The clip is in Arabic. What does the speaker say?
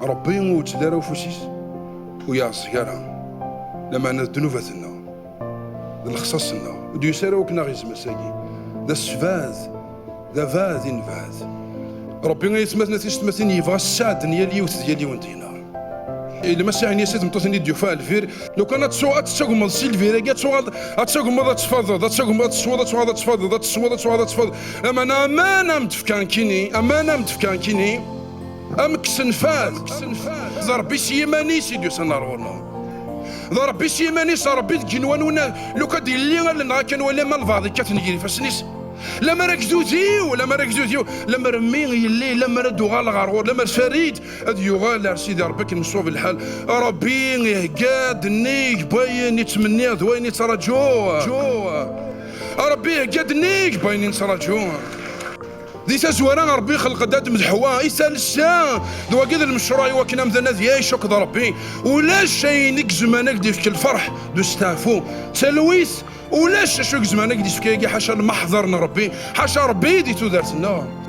ربي وتدارو فوسيس ويا صغيرة لما أنا ذنوباتنا الخصاصنا ودو يسارو كنا غيز مساكي ذا السفاذ ذا فاذ فاذ ربي يسمثنا تيستمثين يبغى السعد ديالي وث ديالي وانتينا إلا ما ساعني سيد متصني ديوفا الفير لو كانت تسوغ سيلفير كاع تسوغ تفضل تفضل اما انا امانه متفكان كيني ام كسنفاذ ربي سيماني سيدي سنارورنا ربي سيماني ربي كنوان ونا لو كان اللي كان ولا ما الفاضي كتنجري فاسنيس لما ركزوتيو لما رمي يلي لما ردو غال غارور لما فريد اد يغال سيدي ربك نصوب الحال ربي يهقاد نيك باين يتمنى ذوين يترجو ربي يهقاد نيك باين يترجو ذي تزوران ربي خلق داد مدحوا يسال الساعة ذو كذا المشروع وكنا مثلا ذي شك ربي ولا شيء نك زمانك ديفك الفرح دو ستافو تلويث ولاش شوك زمانك ديفك حاشا المحضر ربي حاشا ربي دي تودرتنا